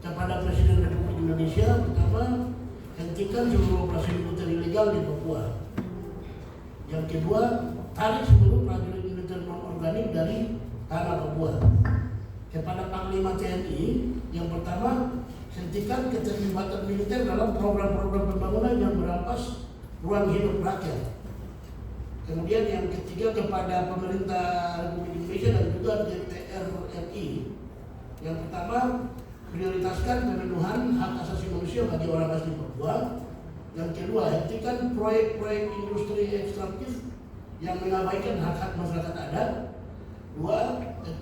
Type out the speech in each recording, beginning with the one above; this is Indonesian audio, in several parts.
kepada Presiden Republik Indonesia. Pertama, hentikan seluruh operasi militer ilegal di Papua. Yang kedua, tarik seluruh prajurit militer non-organik dari tanah Papua. Kepada Panglima TNI, yang pertama, hentikan keterlibatan militer dalam program-program pembangunan yang merampas ruang hidup rakyat. Kemudian yang ketiga, kepada pemerintah Republik Indonesia dan juga DPR RI. Yang pertama, prioritaskan pemenuhan hak asasi manusia bagi orang asli Papua. Yang kedua, hentikan proyek-proyek industri ekstraktif yang mengabaikan hak-hak masyarakat adat.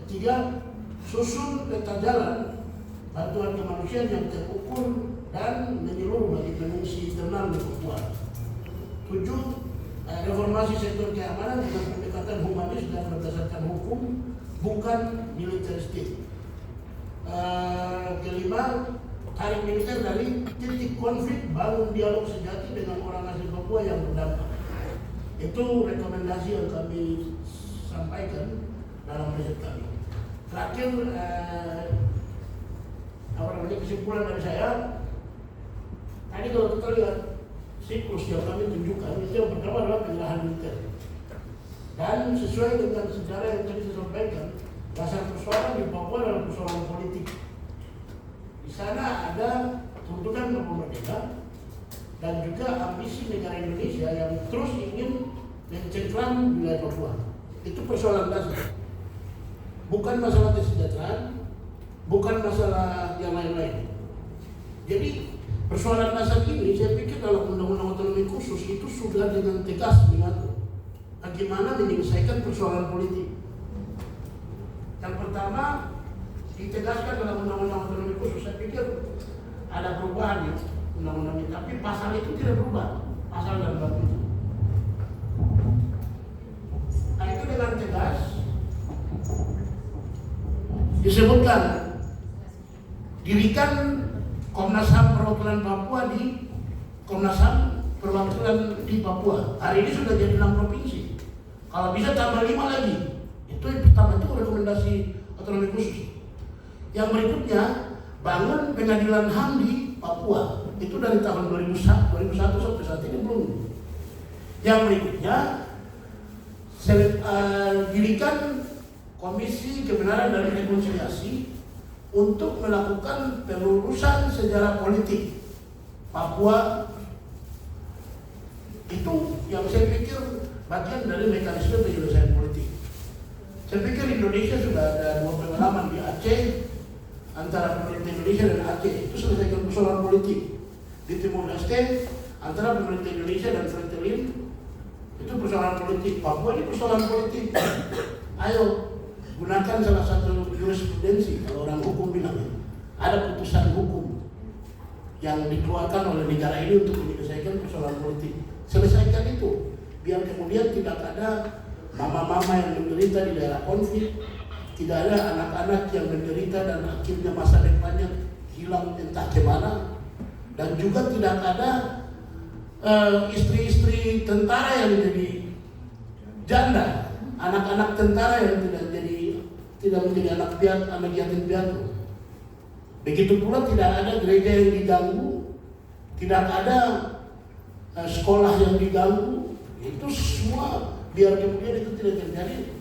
Tiga, susun peta jalan bantuan kemanusiaan yang terukur dan menyeluruh bagi pengungsi internal di Papua. 7, reformasi sektor keamanan dengan pendekatan humanis dan berdasarkan hukum, bukan militeristik. Kelima, tarik militer dari titik konflik, bangun dialog sejati dengan orang asli Papua yang berdampak. Itu rekomendasi yang kami sampaikan dalam riset kami. Terakhir, kesimpulan dari saya, tadi kalau kita lihat siklus yang kami tunjukkan, itu yang pertama adalah penyerahan militer. Dan sesuai dengan sejarah yang tadi saya sampaikan, dasar persoalan di Papua adalah persoalan politik. Di sana ada tuntutan Papua merdeka dan juga ambisi negara Indonesia yang terus ingin mencengkram wilayah Papua. Itu persoalan dasar. Bukan masalah kesejahteraan, bukan masalah yang lain-lain. Jadi persoalan dasar ini saya pikir dalam undang-undang otonomi khusus itu sudah dengan tegas mengatur bagaimana menyelesaikan persoalan politik. Yang pertama, ditegaskan dalam undang-undang otonomi khusus. Saya pikir ada perubahan ya undang-undang ini, tapi pasal itu tidak berubah, pasal dan bab itu. Nah, itu dengan tegas disebutkan dirikan Komnas HAM perwakilan Papua di Komnas HAM perwakilan di Papua. Hari ini sudah jadi 6 provinsi. Kalau bisa tambah 5 lagi. Itu yang pertama, itu rekomendasi otonomi khusus. Yang berikutnya, bangun pengadilan HAM di Papua. Itu dari tahun 2001 sampai saat ini belum. Yang berikutnya, dirikan Komisi Kebenaran dan Rekonsiliasi untuk melakukan pelurusan sejarah politik Papua. Itu yang saya pikir bagian dari mekanisme penyelesaian politik. Saya pikir Indonesia sudah ada 2 pengalaman di Aceh, antara pemerintah Indonesia dan Aceh, itu selesaikan persoalan politik. Di Timor Leste, antara pemerintah Indonesia dan Fretilin, itu persoalan politik. Papua ini persoalan politik. Ayo, gunakan salah satu jurisprudensi, kalau orang hukum bilang ya. Ada putusan hukum yang dikeluarkan oleh negara ini untuk menyelesaikan persoalan politik. Selesaikan itu, biar kemudian tidak ada mama-mama yang menderita di daerah konflik, tidak ada anak-anak yang menderita dan akhirnya masa depannya hilang entah kemana, dan juga tidak ada istri-istri tentara yang menjadi janda, anak-anak tentara yang tidak menjadi anak yatim piatu. Begitu pula tidak ada gereja yang diganggu, tidak ada sekolah yang diganggu. Itu semua biar kemudian itu tidak terjadi.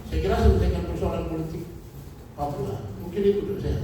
Saya kira selesaikan persoalan politik Papua. Mungkin itu dari saya.